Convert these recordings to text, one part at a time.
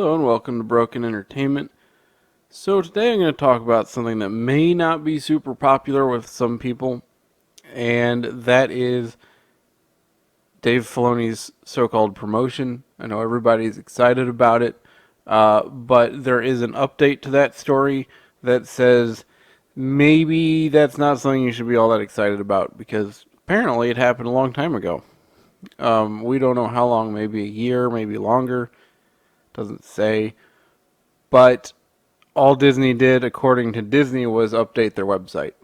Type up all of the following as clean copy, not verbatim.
Hello and welcome to Broken Entertainment. So today I'm going to talk about something that may not be super popular with some people, and that is Dave Filoni's so-called promotion. I know everybody's excited about it, but there is an update to that story that says maybe that's not something you should be all that excited about because apparently it happened a long time ago. We don't know how long, maybe a year, maybe longer. Doesn't say. But all Disney did, according to Disney, was update their website.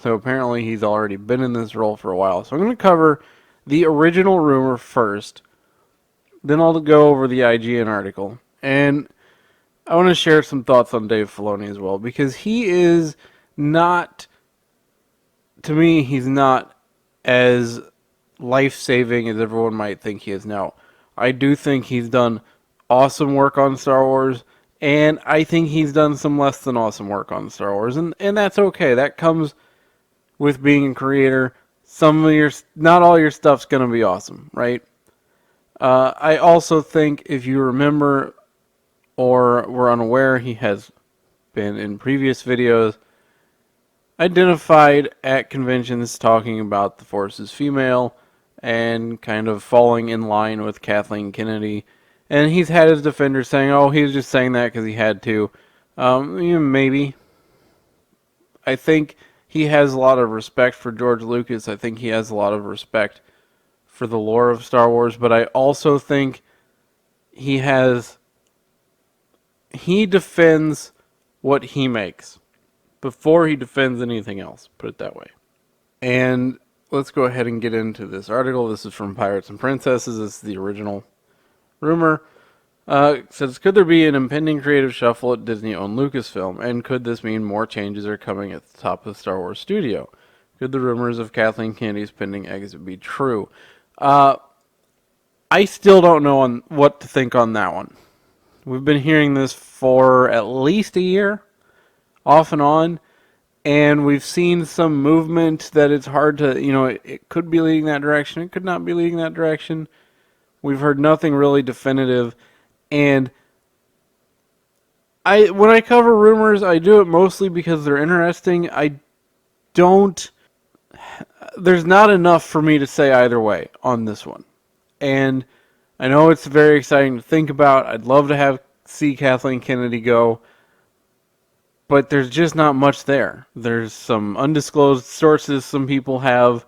So apparently he's already been in this role for a while. So I'm going to cover the original rumor first. Then I'll go over the IGN article. And I want to share some thoughts on Dave Filoni as well. Because he is not, to me, he's not as life-saving as everyone might think he is now. I do think he's done awesome work on Star Wars, and I think he's done some less than awesome work on Star Wars, and that's okay. That comes with being a creator. Not all your stuff's gonna be awesome, right? I also think if you remember or were unaware, he has been in previous videos identified at conventions talking about the Force is female and kind of falling in line with Kathleen Kennedy. And he's had his defenders saying, oh, he was just saying that because he had to. Maybe. I think he has a lot of respect for George Lucas. I think he has a lot of respect for the lore of Star Wars. But I also think he defends what he makes before he defends anything else. Put it that way. And let's go ahead and get into this article. This is from Pirates and Princesses. This is the original rumor. Says, could there be an impending creative shuffle at Disney-owned Lucasfilm? And could this mean more changes are coming at the top of the Star Wars studio? Could the rumors of Kathleen Kennedy's pending exit be true? I still don't know on what to think on that one. We've been hearing this for at least a year, off and on. And we've seen some movement that it's hard to, it could be leading that direction. It could not be leading that direction. We've heard nothing really definitive. And when I cover rumors, I do it mostly because they're interesting. There's not enough for me to say either way on this one. And I know it's very exciting to think about. I'd love to see Kathleen Kennedy go. But there's just not much there. There's some undisclosed sources some people have,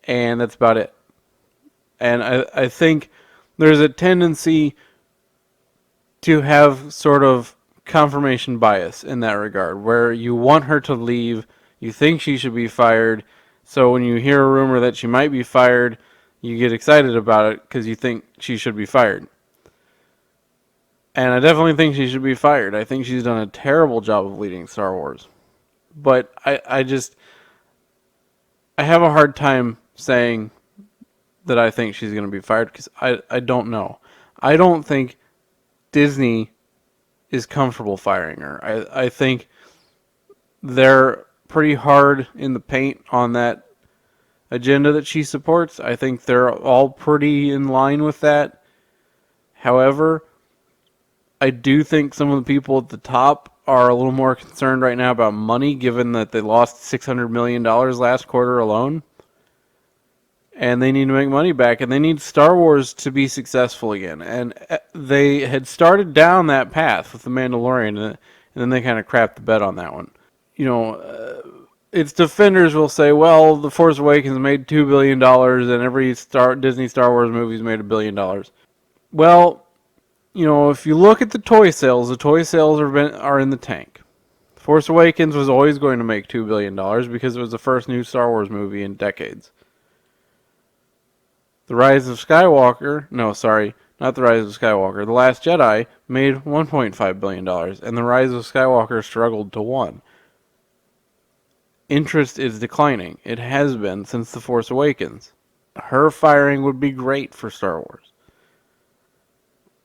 and that's about it. And I think there's a tendency to have sort of confirmation bias in that regard, where you want her to leave, you think she should be fired, so when you hear a rumor that she might be fired, you get excited about it because you think she should be fired. And I definitely think she should be fired. I think she's done a terrible job of leading Star Wars. But I have a hard time saying that I think she's going to be fired because I don't know. I don't think Disney is comfortable firing her. I think they're pretty hard in the paint on that agenda that she supports. I think they're all pretty in line with that. However, I do think some of the people at the top are a little more concerned right now about money, given that they lost $600 million last quarter alone. And they need to make money back, and they need Star Wars to be successful again. And they had started down that path with The Mandalorian, and then they kind of crapped the bed on that one. Its defenders will say, well, The Force Awakens made $2 billion, and every Disney Star Wars movie's made $1 billion. Well, if you look at the toy sales are in the tank. Force Awakens was always going to make $2 billion because it was the first new Star Wars movie in decades. The Rise of Skywalker, no, sorry, not The Rise of Skywalker, The Last Jedi made $1.5 billion, and The Rise of Skywalker struggled to $1 billion. Interest is declining. It has been since The Force Awakens. Her firing would be great for Star Wars.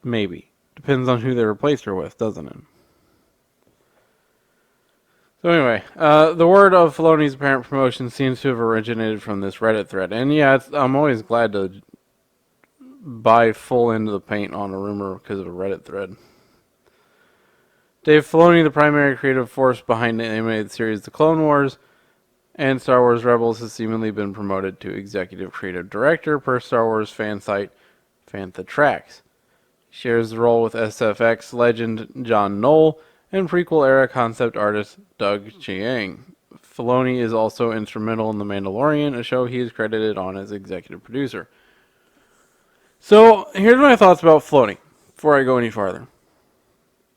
Maybe. Depends on who they replaced her with, doesn't it? So anyway, the word of Filoni's apparent promotion seems to have originated from this Reddit thread. And yeah, I'm always glad to buy full into the paint on a rumor because of a Reddit thread. Dave Filoni, the primary creative force behind the animated series The Clone Wars and Star Wars Rebels, has seemingly been promoted to executive creative director per Star Wars fan site Fantha Tracks. He shares the role with SFX legend John Knoll and prequel-era concept artist Doug Chiang. Filoni is also instrumental in The Mandalorian, a show he is credited on as executive producer. So, here's my thoughts about Filoni, before I go any farther.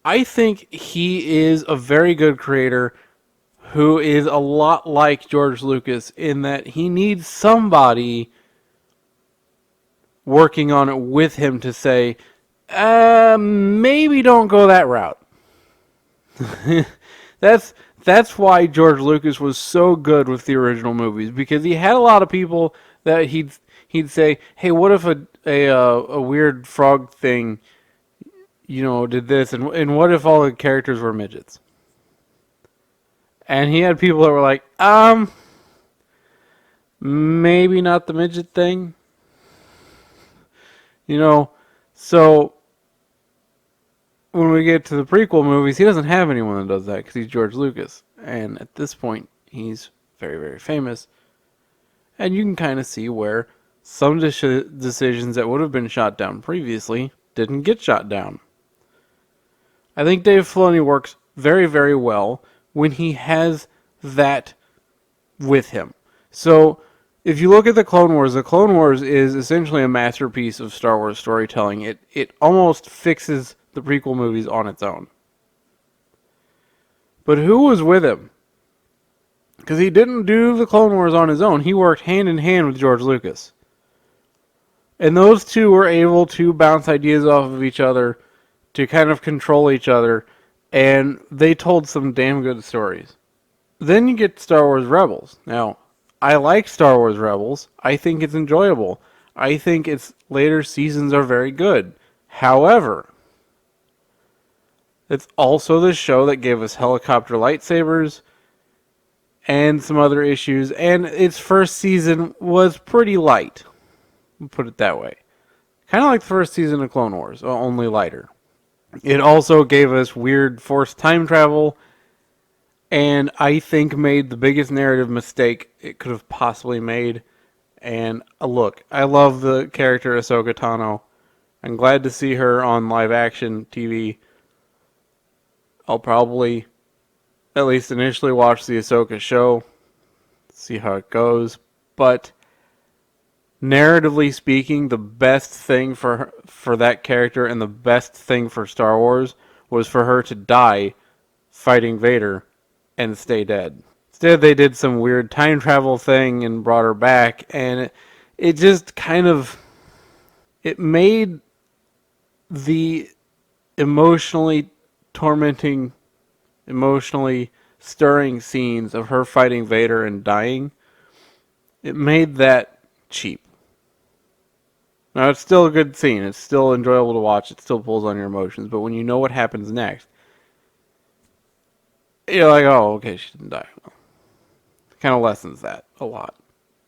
I think he is a very good creator who is a lot like George Lucas in that he needs somebody working on it with him to say, maybe don't go that route. That's why George Lucas was so good with the original movies, because he had a lot of people that he'd say, hey, what if a weird frog thing, did this, and what if all the characters were midgets? And he had people that were like, maybe not the midget thing. So when we get to the prequel movies, he doesn't have anyone that does that because he's George Lucas. And at this point, he's very, very famous. And you can kind of see where some decisions that would have been shot down previously didn't get shot down. I think Dave Filoni works very, very well when he has that with him. So, if you look at the Clone Wars is essentially a masterpiece of Star Wars storytelling. It almost fixes the prequel movies on its own. But who was with him? Because he didn't do the Clone Wars on his own. He worked hand in hand with George Lucas. And those two were able to bounce ideas off of each other, to kind of control each other, and they told some damn good stories. Then you get Star Wars Rebels. Now, I like Star Wars Rebels. I think it's enjoyable. I think its later seasons are very good. However, it's also the show that gave us helicopter lightsabers and some other issues, and its first season was pretty light. We'll put it that way. Kind of like the first season of Clone Wars, only lighter. It also gave us weird forced time travel, and I think made the biggest narrative mistake it could have possibly made. And look, I love the character Ahsoka Tano. I'm glad to see her on live action TV. I'll probably, at least initially, watch the Ahsoka show, see how it goes. But narratively speaking, the best thing for that character and the best thing for Star Wars was for her to die fighting Vader and stay dead. Instead, they did some weird time travel thing and brought her back, and it just kind of, it made the emotionally tormenting, emotionally stirring scenes of her fighting Vader and dying, it made that cheap. Now, it's still a good scene. It's still enjoyable to watch. It still pulls on your emotions. But when you know what happens next, you're like, oh, okay, she didn't die. Well, it kind of lessens that a lot,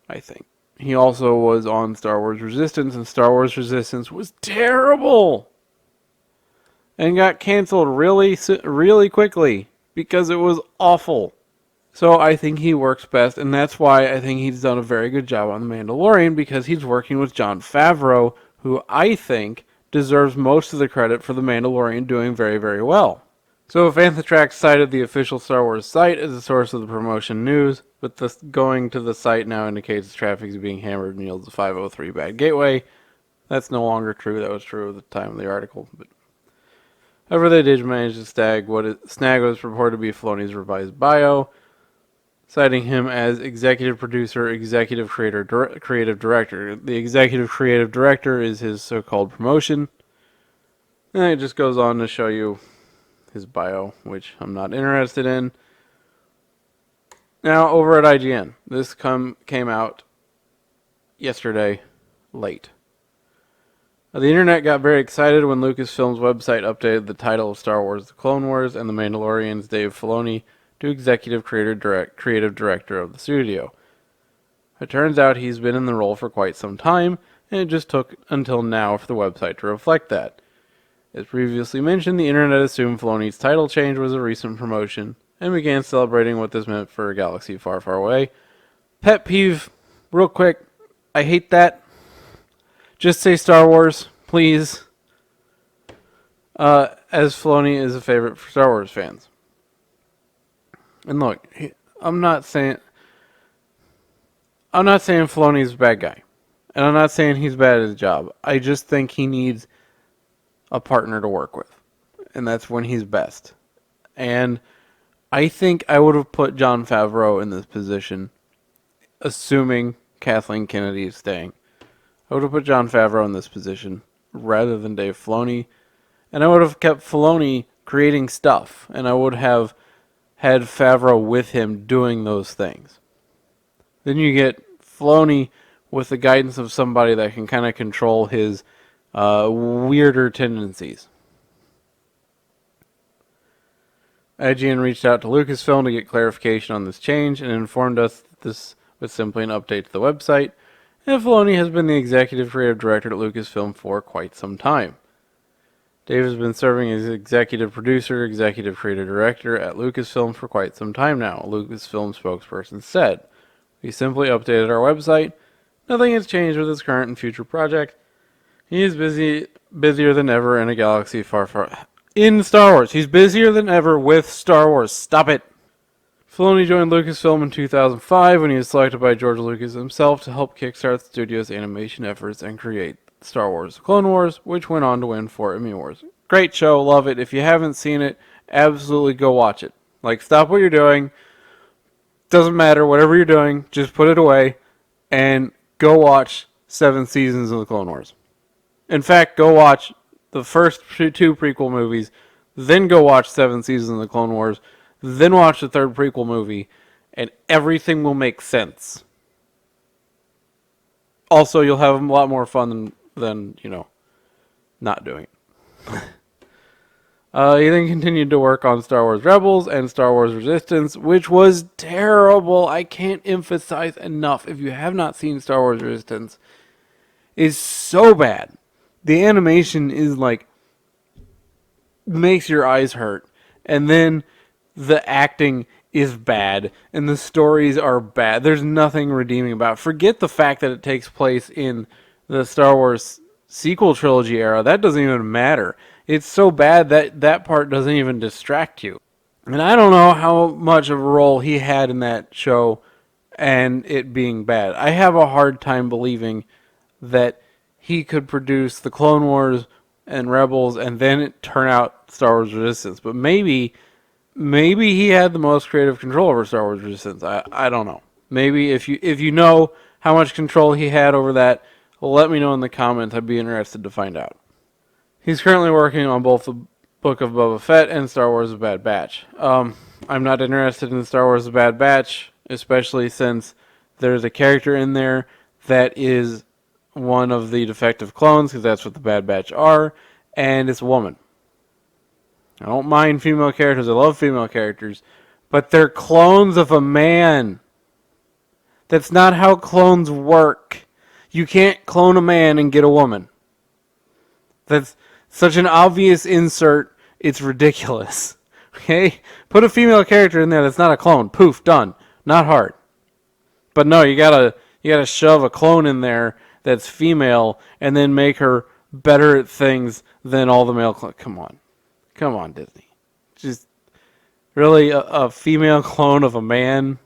I think. He also was on Star Wars Resistance, and Star Wars Resistance was terrible! And got canceled really, really quickly because it was awful. So I think he works best, and that's why I think he's done a very good job on The Mandalorian, because he's working with Jon Favreau, who I think deserves most of the credit for The Mandalorian doing very, very well. So Fantha Tracks cited the official Star Wars site as a source of the promotion news, but going to the site now indicates traffic is being hammered and yields a 503 bad gateway. That's no longer true. That was true at the time of the article. But however, they did manage to snag what was reported to be Filoni's revised bio, citing him as executive producer, executive creator, creative director. The executive creative director is his so-called promotion. And it just goes on to show you his bio, which I'm not interested in. Now, over at IGN, this came out yesterday, late. The internet got very excited when Lucasfilm's website updated the title of Star Wars The Clone Wars and The Mandalorian's Dave Filoni to executive creative director of the studio. It turns out he's been in the role for quite some time, and it just took until now for the website to reflect that. As previously mentioned, the internet assumed Filoni's title change was a recent promotion and began celebrating what this meant for a galaxy far, far away. Pet peeve, real quick, I hate that. Just say Star Wars, please. As Filoni is a favorite for Star Wars fans. And look, I'm not saying Filoni's a bad guy. And I'm not saying he's bad at his job. I just think he needs a partner to work with. And that's when he's best. And I think I would have put Jon Favreau in this position, assuming Kathleen Kennedy is staying. I would have put Jon Favreau in this position rather than Dave Filoni. And I would have kept Filoni creating stuff. And I would have had Favreau with him doing those things. Then you get Filoni with the guidance of somebody that can kind of control his weirder tendencies. IGN reached out to Lucasfilm to get clarification on this change and informed us that this was simply an update to the website, and Filoni has been the executive creative director at Lucasfilm for quite some time. Dave has been serving as executive producer, executive creative director at Lucasfilm for quite some time now, a Lucasfilm spokesperson said. We simply updated our website. Nothing has changed with his current and future project. He is busier than ever in a galaxy far, far... In Star Wars. He's busier than ever with Star Wars. Stop it! Filoni joined Lucasfilm in 2005 when he was selected by George Lucas himself to help kickstart the studio's animation efforts and create Star Wars: The Clone Wars, which went on to win 4 Emmy Awards. Great show, love it. If you haven't seen it, absolutely go watch it. Like, stop what you're doing. Doesn't matter, whatever you're doing, just put it away and go watch 7 seasons of The Clone Wars. In fact, go watch the first 2 prequel movies, then go watch 7 seasons of The Clone Wars, then watch the 3rd prequel movie, and everything will make sense. Also, you'll have a lot more fun than not doing it. He then continued to work on Star Wars Rebels and Star Wars Resistance, which was terrible. I can't emphasize enough. If you have not seen Star Wars Resistance, it's so bad. The animation is like, makes your eyes hurt. And then the acting is bad. And the stories are bad. There's nothing redeeming about it. Forget the fact that it takes place in the Star Wars sequel trilogy era. That doesn't even matter. It's so bad that that part doesn't even distract you. And I don't know how much of a role he had in that show and it being bad. I have a hard time believing that he could produce the Clone Wars and Rebels and then it turn out Star Wars Resistance. But maybe he had the most creative control over Star Wars Resistance. I don't know. Maybe if you know how much control he had over that, let me know in the comments. I'd be interested to find out. He's currently working on both the Book of Boba Fett and Star Wars: The Bad Batch. I'm not interested in Star Wars: The Bad Batch, especially since there's a character in there that is one of the defective clones, because that's what the Bad Batch are, and it's a woman. I don't mind female characters. I love female characters, but they're clones of a man. That's not how clones work. You can't clone a man and get a woman. That's such an obvious insert, it's ridiculous. Okay? Put a female character in there that's not a clone. Poof, done. Not hard. But no, you gotta shove a clone in there that's female and then make her better at things than all the male clones. Come on, Disney. Just really a female clone of a man.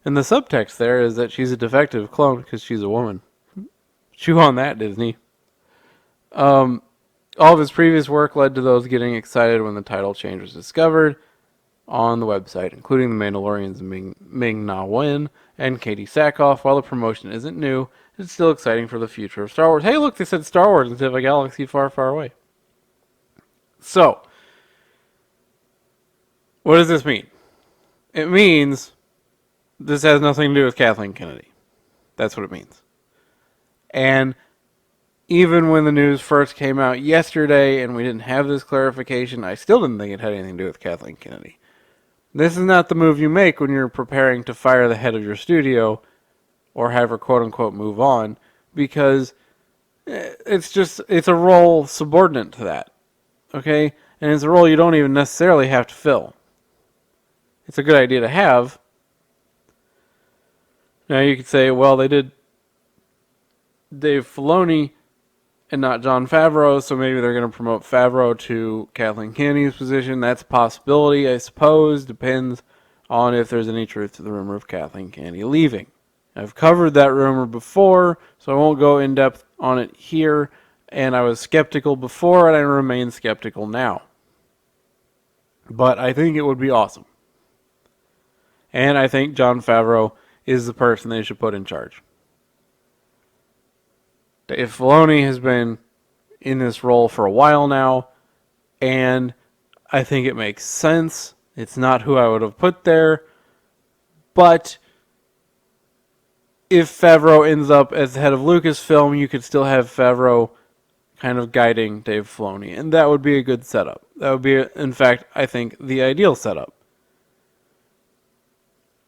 And the subtext there is that she's a defective clone because she's a woman. Chew on that, Disney. All of his previous work led to those getting excited when the title change was discovered on the website, including The Mandalorian's Ming-Na Wen and Katie Sackhoff. While the promotion isn't new, it's still exciting for the future of Star Wars. Hey, look, they said Star Wars instead of a galaxy far, far away. So, what does this mean? It means this has nothing to do with Kathleen Kennedy. That's what it means. And even when the news first came out yesterday and we didn't have this clarification, I still didn't think it had anything to do with Kathleen Kennedy. This is not the move you make when you're preparing to fire the head of your studio or have her quote-unquote move on, because It's a role subordinate to that, okay? And it's a role you don't even necessarily have to fill. It's a good idea to have. Now you could say, well, they did Dave Filoni and not Jon Favreau, so maybe they're going to promote Favreau to Kathleen Kennedy's position. That's a possibility, I suppose. Depends on if there's any truth to the rumor of Kathleen Kennedy leaving. I've covered that rumor before, so I won't go in depth on it here. And I was skeptical before, and I remain skeptical now. But I think it would be awesome. And I think Jon Favreau is the person they should put in charge. Dave Filoni has been in this role for a while now, and I think it makes sense. It's not who I would have put there, but if Favreau ends up as the head of Lucasfilm, you could still have Favreau kind of guiding Dave Filoni, and that would be a good setup. That would be, in fact, I think, the ideal setup.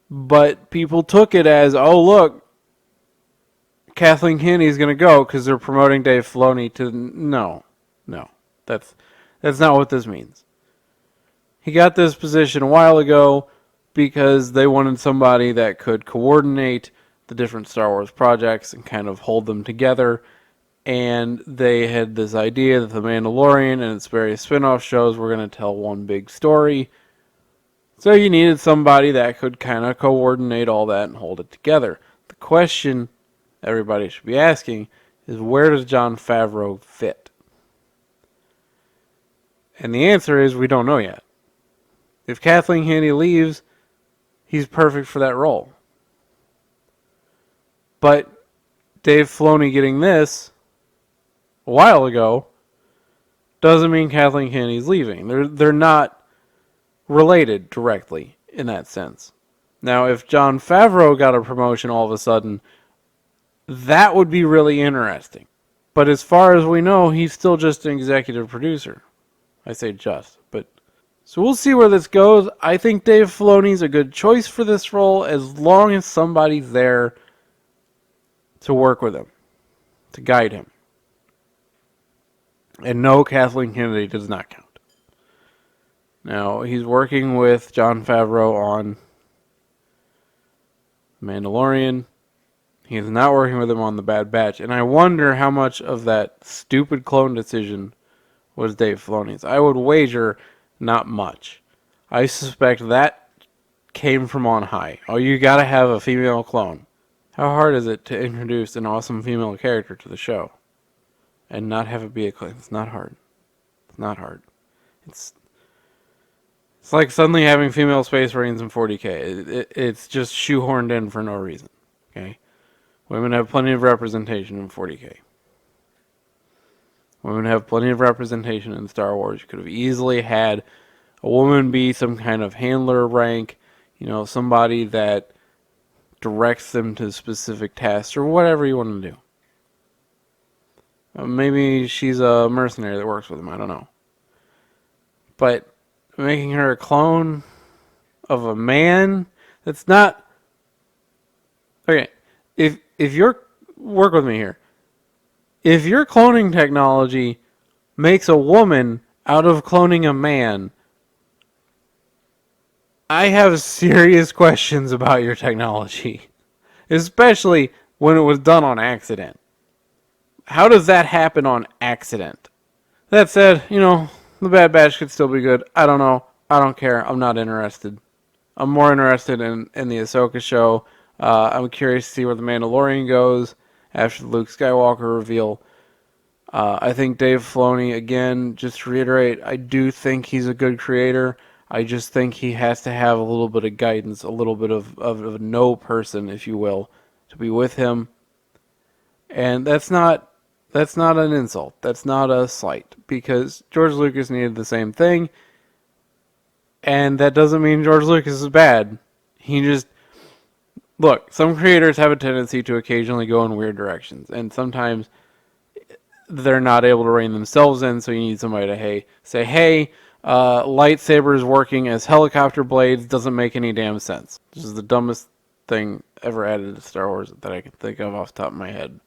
But people took it as, oh, look, Kathleen Kennedy's going to go because they're promoting Dave Filoni to... No. That's not what this means. He got this position a while ago because they wanted somebody that could coordinate the different Star Wars projects and kind of hold them together. And they had this idea that The Mandalorian and its various spin-off shows were going to tell one big story. So you needed somebody that could kind of coordinate all that and hold it together. The question everybody should be asking is, where does Jon Favreau fit? And the answer is, we don't know yet. If Kathleen Kennedy leaves, he's perfect for that role. But Dave Filoni getting this a while ago doesn't mean Kathleen Kennedy's leaving. They're not related directly in that sense. Now, if Jon Favreau got a promotion all of a sudden, that would be really interesting. But as far as we know, he's still just an executive producer. I say just, but... So we'll see where this goes. I think Dave Filoni's a good choice for this role as long as somebody's there to work with him, to guide him. And no, Kathleen Kennedy does not count. Now, he's working with Jon Favreau on Mandalorian. He is not working with him on The Bad Batch. And I wonder how much of that stupid clone decision was Dave Filoni's. I would wager not much. I suspect that came from on high. Oh, you gotta have a female clone. How hard is it to introduce an awesome female character to the show and not have it be a clone? It's not hard. It's not hard. It's like suddenly having female Space Marines in 40K. It's just shoehorned in for no reason. Okay, women have plenty of representation in 40K. Women have plenty of representation in Star Wars. You could have easily had a woman be some kind of handler rank, somebody that directs them to specific tasks or whatever you want to do. Maybe she's a mercenary that works with him. I don't know. But making her a clone of a man, that's not... Okay, if you're... Work with me here. If your cloning technology makes a woman out of cloning a man, I have serious questions about your technology. Especially when it was done on accident. How does that happen on accident? That said, The Bad Batch could still be good. I don't know. I don't care. I'm not interested. I'm more interested in the Ahsoka show. I'm curious to see where The Mandalorian goes after the Luke Skywalker reveal. I think Dave Filoni, again, just to reiterate, I do think he's a good creator. I just think he has to have a little bit of guidance, a little bit of a no person, if you will, to be with him. And that's not an insult. That's not a slight, because George Lucas needed the same thing. And that doesn't mean George Lucas is bad. Look, some creators have a tendency to occasionally go in weird directions, and sometimes they're not able to rein themselves in, so you need somebody to say, hey, lightsabers working as helicopter blades doesn't make any damn sense. This is the dumbest thing ever added to Star Wars that I can think of off the top of my head.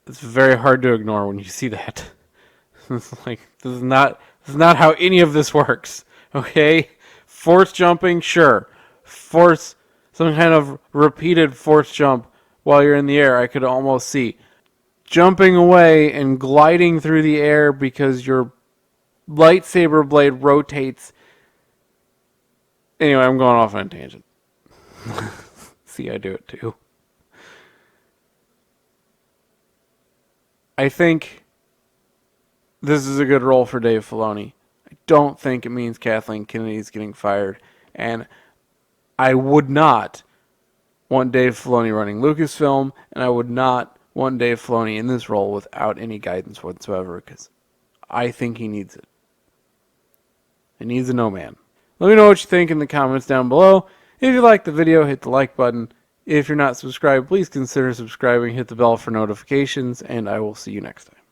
It's very hard to ignore when you see that. It's like this is not how any of this works. Okay? Force jumping, sure. Force some kind of repeated force jump while you're in the air, I could almost see. Jumping away and gliding through the air because your lightsaber blade rotates. Anyway, I'm going off on a tangent. See, I do it too. I think this is a good role for Dave Filoni. I don't think it means Kathleen Kennedy's getting fired. And I would not want Dave Filoni running Lucasfilm, and I would not want Dave Filoni in this role without any guidance whatsoever, because I think he needs it. He needs a no man. Let me know what you think in the comments down below. If you liked the video, hit the like button. If you're not subscribed, please consider subscribing. Hit the bell for notifications, and I will see you next time.